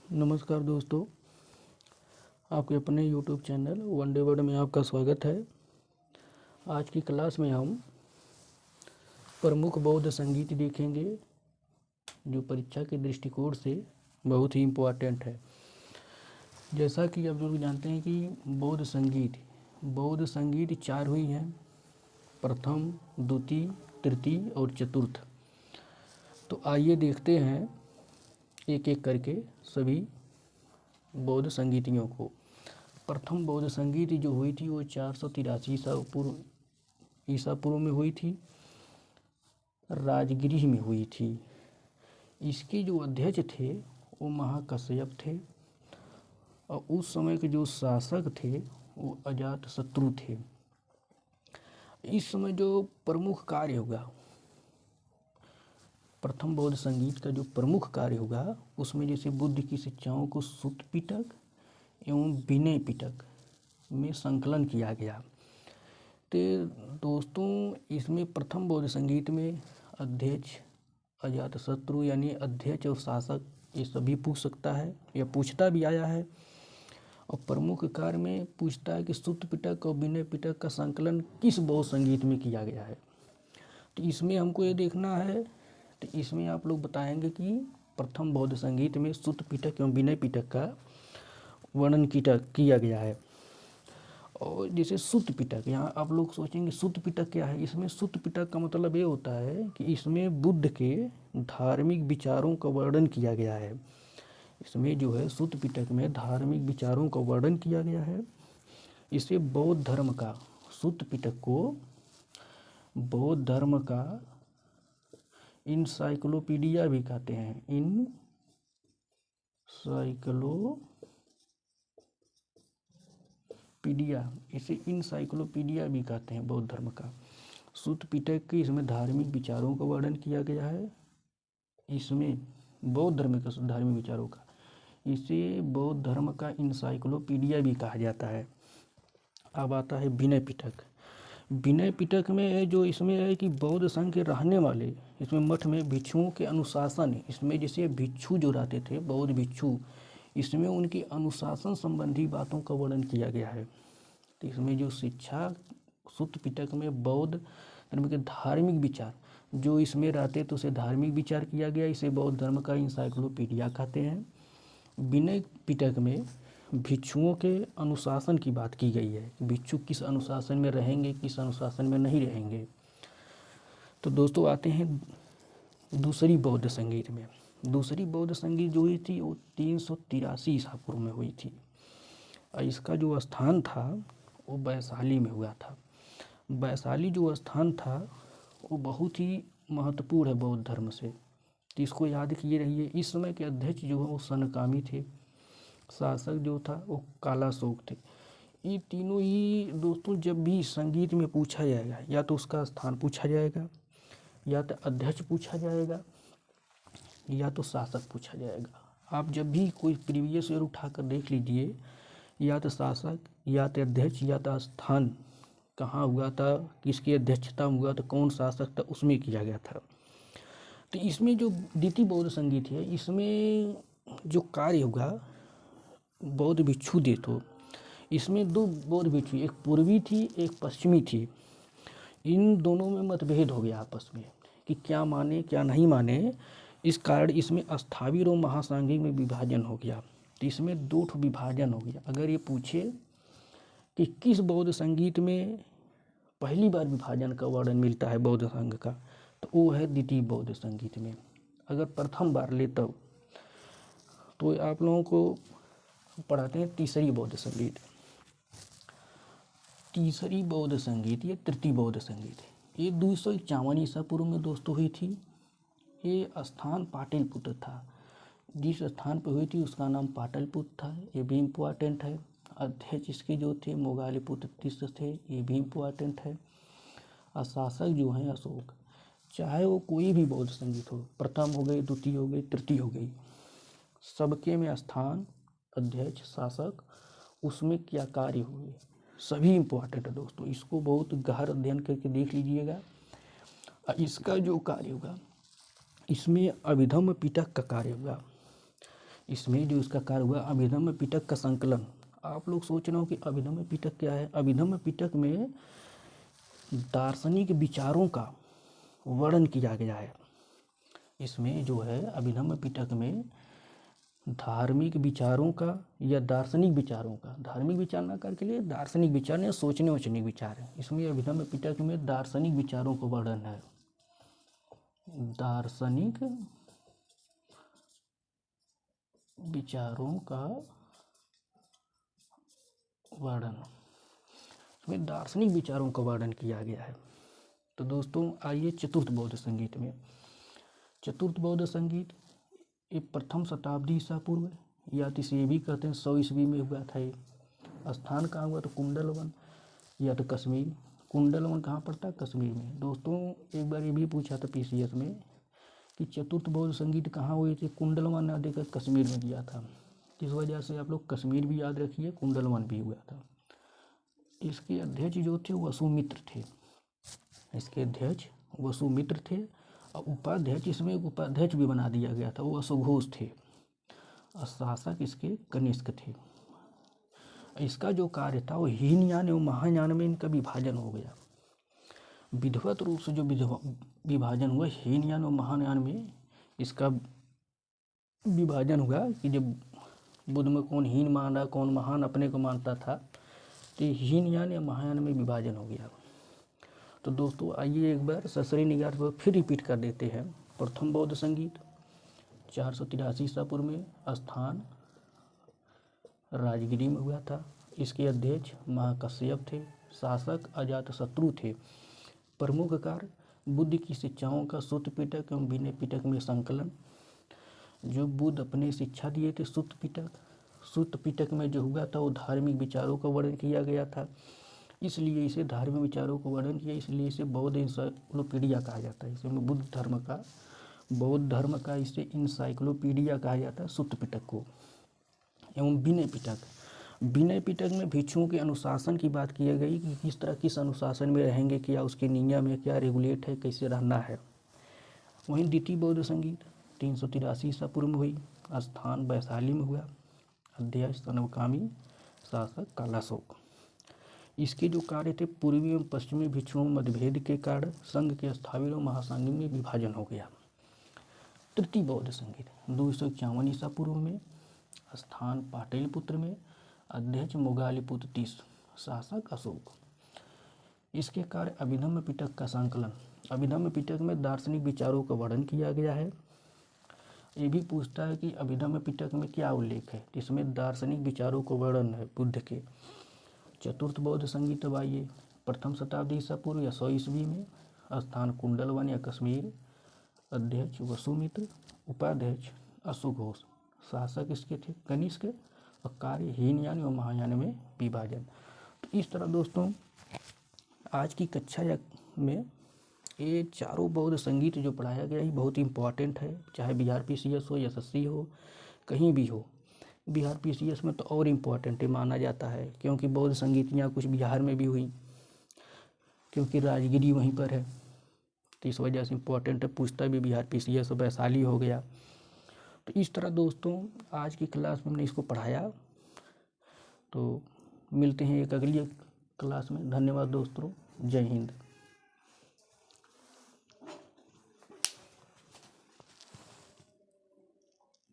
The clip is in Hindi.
नमस्कार दोस्तों, आपके अपने YouTube चैनल वनडे वर्ड में आपका स्वागत है। आज की क्लास में हम प्रमुख बौद्ध संगीत देखेंगे जो परीक्षा के दृष्टिकोण से बहुत ही इम्पोर्टेंट है। जैसा कि आप लोग जानते हैं कि बौद्ध संगीत चार हुई हैं: प्रथम, द्वितीय, तृतीय और चतुर्थ। तो आइए देखते हैं एक एक करके सभी बौद्ध संगीतियों को। प्रथम बौद्ध संगीत जो हुई थी वो 483 ईसा पूर्व में हुई थी, राजगृह में हुई थी। इसके जो अध्यक्ष थे वो महाकश्यप थे और उस समय के जो शासक थे वो अजातशत्रु थे। इस समय जो प्रमुख कार्य होगा, प्रथम बौद्ध संगीत का जो प्रमुख कार्य होगा उसमें जैसे बुद्ध की शिक्षाओं को सूत्र पिटक एवं विनय पिटक में संकलन किया गया। तो दोस्तों, इसमें प्रथम बौद्ध संगीत में अध्यक्ष, अजातशत्रु यानी अध्यक्ष और शासक ये सभी पूछ सकता है या पूछता भी आया है। और प्रमुख कार्य में पूछता है कि सूत्र पिटक और विनय पिटक का संकलन किस बौद्ध संगीत में किया गया है। तो इसमें हमको ये देखना है, तो इसमें आप लोग बताएंगे कि प्रथम बौद्ध संगीत में सूत्र पिटक एवं विनय पिटक का वर्णन किया गया है। और जैसे सूत्र पिटक, यहाँ आप लोग सोचेंगे सूत्र पिटक क्या है। इसमें सूत्र पिटक का मतलब ये होता है कि इसमें बुद्ध के धार्मिक विचारों का वर्णन किया गया है। इसमें जो है सूत्र पिटक में धार्मिक विचारों का वर्णन किया गया है। इसे बौद्ध धर्म का, सूत्र पिटक को बौद्ध धर्म का इनसाइक्लोपीडिया भी कहते हैं। इसे इनसाइक्लोपीडिया भी कहते हैं बौद्ध धर्म का। सूत्र पिटक के इसमें धार्मिक विचारों का वर्णन किया गया है। इसमें बौद्ध धर्म के धार्मिक विचारों का, इसे बौद्ध धर्म का इनसाइक्लोपीडिया भी कहा जाता है। अब आता है विनय पिटक। विनय पिटक में जो इसमें है कि बौद्ध संघ के रहने वाले, इसमें मठ में भिक्षुओं के अनुशासन, इसमें जैसे भिक्षु जो रहते थे बौद्ध भिक्षु, इसमें उनकी अनुशासन संबंधी बातों का वर्णन किया गया है। तो इसमें जो शिक्षा, सूत्र पिटक में बौद्ध धर्म के धार्मिक विचार जो इसमें रहते तो उसे धार्मिक विचार किया गया। इसे बौद्ध धर्म का इंसाइक्लोपीडिया कहते हैं। विनय पिटक में भिक्षुओं के अनुशासन की बात की गई है। भिक्षु किस अनुशासन में रहेंगे, किस अनुशासन में नहीं रहेंगे। तो दोस्तों आते हैं दूसरी बौद्ध संगीत में। दूसरी बौद्ध संगीत जो हुई थी वो 383 ईसा पूर्व में हुई थी। और इसका जो स्थान था वो वैशाली में हुआ था। वैशाली जो स्थान था वो बहुत ही महत्वपूर्ण है बौद्ध धर्म से, तो इसको याद किए रहिए। इस समय के अध्यक्ष जो है वो सनकामी थे, शासक जो था वो कालाशोक थे। ये तीनों ही दोस्तों जब भी संगीत में पूछा जाएगा, या तो उसका स्थान पूछा जाएगा, या तो अध्यक्ष पूछा जाएगा, या तो शासक पूछा जाएगा। आप जब भी कोई प्रीवियस ईयर उठाकर देख लीजिए, या तो शासक, या तो अध्यक्ष, या तो स्थान कहाँ हुआ था, किसकी अध्यक्षता में हुआ था, कौन शासक था, उसमें किया गया था। तो इसमें जो द्वितीय बौद्ध संगीत है, इसमें जो कार्य होगा बौद्ध भिक्षु दे, तो इसमें दो बौद्ध भिक्षु, एक पूर्वी थी एक पश्चिमी थी। इन दोनों में मतभेद हो गया आपस में कि क्या माने क्या नहीं माने। इस कारण इसमें स्थाविर और महासांघिक में विभाजन हो गया। तो इसमें दो विभाजन हो गया। अगर ये पूछे कि किस बौद्ध संगीत में पहली बार विभाजन का वर्णन मिलता है बौद्ध संघ का, तो वो है द्वितीय बौद्ध संगीत में। अगर प्रथम बार ले तब, तो आप लोगों को पढ़ाते हैं तीसरी बौद्ध संगीत। तीसरी बौद्ध संगीत ये तृतीय बौद्ध संगीत है। ये 251 ईसा पूर्व में दोस्तों हुई थी। ये स्थान पाटलिपुत्र था। जिस स्थान पर हुई थी उसका नाम पाटलिपुत्र था, ये भी इम्पोर्टेंट है। अध्यक्ष इसके जो थे मोगालिपुत्र तीसरे थे, ये भी इम्पोर्टेंट है। और शासक जो हैं अशोक। चाहे वो कोई भी बौद्ध संगीत हो, प्रथम हो गई, द्वितीय हो गई, तृतीय हो गई, सबके में स्थान, अध्यक्ष, शासक, उसमें क्या कार्य हुए, सभी इम्पोर्टेंट है दोस्तों। इसको बहुत गहन अध्ययन करके देख लीजिएगा। इसका जो कार्य होगा, इसमें अभिधम्म पिटक का कार्य होगा। इसमें जो इसका कार्य हुआ अभिधम्म पिटक का संकलन। आप लोग सोच रहे हो कि अभिधम्म पिटक क्या है। अभिधम्म पिटक में दार्शनिक विचारों का वर्णन किया गया है। इसमें जो है अभिधम्म पिटक में धार्मिक विचारों का या दार्शनिक विचारों का, धार्मिक विचार ना करके लिए दार्शनिक विचार या सोचने वोचने विचार है। इसमें अभिधम्म पिटक में दार्शनिक विचारों का वर्णन है। दार्शनिक विचारों का वर्णन, इसमें दार्शनिक विचारों का वर्णन किया गया है। तो दोस्तों आइए चतुर्थ बौद्ध संगीत में। चतुर्थ बौद्ध संगीत ये प्रथम शताब्दी ईसा पूर्व या तो इसे भी कहते हैं 100 ईस्वी में हुआ था। ये स्थान कहाँ हुआ तो कुंडलवन या तो कश्मीर। कुंडलवन कहाँ पड़ता है? कश्मीर में। दोस्तों एक बार ये भी पूछा था PCS में कि चतुर्थ बौद्ध संगीत कहाँ हुए थे? कुंडलवन ना देकर कश्मीर में दिया था। इस वजह से आप लोग कश्मीर भी याद रखिए, कुंडलवन भी हुआ था। इसके अध्यक्ष जो थे वसुमित्र थे। इसके अध्यक्ष वसुमित्र थे और उपाध्यक्ष, इसमें उपाध्यक्ष भी बना दिया गया था, वो अश्वघोष थे और शासक इसके कनिष्क थे। इसका जो कार्य था वो हीनयान एवं महायान में इनका विभाजन हो गया। विधिवत रूप से जो विभाजन हुआ हीनयान और महायान में, इसका विभाजन हुआ कि जब बुद्ध में कौन हीन मान रहा कौन महान अपने को मानता था, तो हीनयान या महायान में विभाजन हो गया। तो दोस्तों आइए एक बार ससरी निगाह पर फिर रिपीट कर देते हैं। प्रथम बौद्ध संगीत 483 ईसा पूर्व में, स्थान राजगिरी में हुआ था। इसके अध्यक्ष महाकश्यप थे, शासक अजातशत्रु थे। प्रमुख कार्य बुद्ध की शिक्षाओं का सूत्र पिटक एवं विनय पिटक में संकलन। जो बुद्ध अपने शिक्षा दिए थे सूत्र पिटक में जो हुआ था वो धार्मिक विचारों का वर्णन किया गया था, इसलिए इसे धार्मिक विचारों को वर्णन किया, इसलिए इसे बौद्ध इंसाइक्लोपीडिया कहा जाता है। इसे बौद्ध धर्म का इसे इंसाइक्लोपीडिया कहा जाता है सूत्र पिटक को। एवं विनय पिटक में भिक्षुओं के अनुशासन की बात की गई कि किस तरह किस अनुशासन में रहेंगे, क्या उसके नियम है, क्या रेगुलेट है, कैसे रहना है। वहीं द्वितीय बौद्ध संगीत 383 ईसा पूर्व में हुई, स्थान वैशाली में हुआ, अध्यक्ष सनवकामी, शासक कालाशोक। इसके जो कार्य थे पूर्वी एवं पश्चिमी भिक्षुओं में मतभेद के कारण संघ के स्थावीर और महासंघ में विभाजन हो गया। तृतीय बौद्ध संगीत 251 ईसा पूर्व में, स्थान पाटलिपुत्र में, अध्यक्ष मोगालीपुत्र तीस, शासक अशोक। इसके कार्य अभिधम्म पिटक का संकलन। अभिधम्म पिटक में दार्शनिक विचारों का वर्णन किया गया है। ये भी पूछता है कि अभिधम्म पिटक में क्या उल्लेख है, इसमें दार्शनिक विचारों का वर्णन है बुद्ध के। चतुर्थ बौद्ध संगीत अब आइए प्रथम शताब्दी ईसा पूर्व या 100 ईस्वी में, स्थान कुंडलवन या कश्मीर, अध्यक्ष वसुमित्र, उपाध्यक्ष अश्वघोष, शासक इसके थे कनिष्क और कार्य हीनयान एवं महायान में विभाजन। तो इस तरह दोस्तों आज की कक्षा में ये चारों बौद्ध संगीत जो पढ़ाया गया है बहुत इम्पॉर्टेंट है, चाहे बिहार PCS हो, SSC हो, कहीं भी हो। बिहार PCS में तो और इम्पोर्टेंट माना जाता है, क्योंकि बौद्ध संगीतियाँ कुछ बिहार में भी हुई, क्योंकि राजगिरी वहीं पर है, तो इस वजह से इम्पोर्टेंट है। पूछता भी बिहार PCS, वैशाली हो गया। तो इस तरह दोस्तों आज की क्लास में हमने इसको पढ़ाया। तो मिलते हैं एक अगली क्लास में। धन्यवाद दोस्तों, जय हिंद।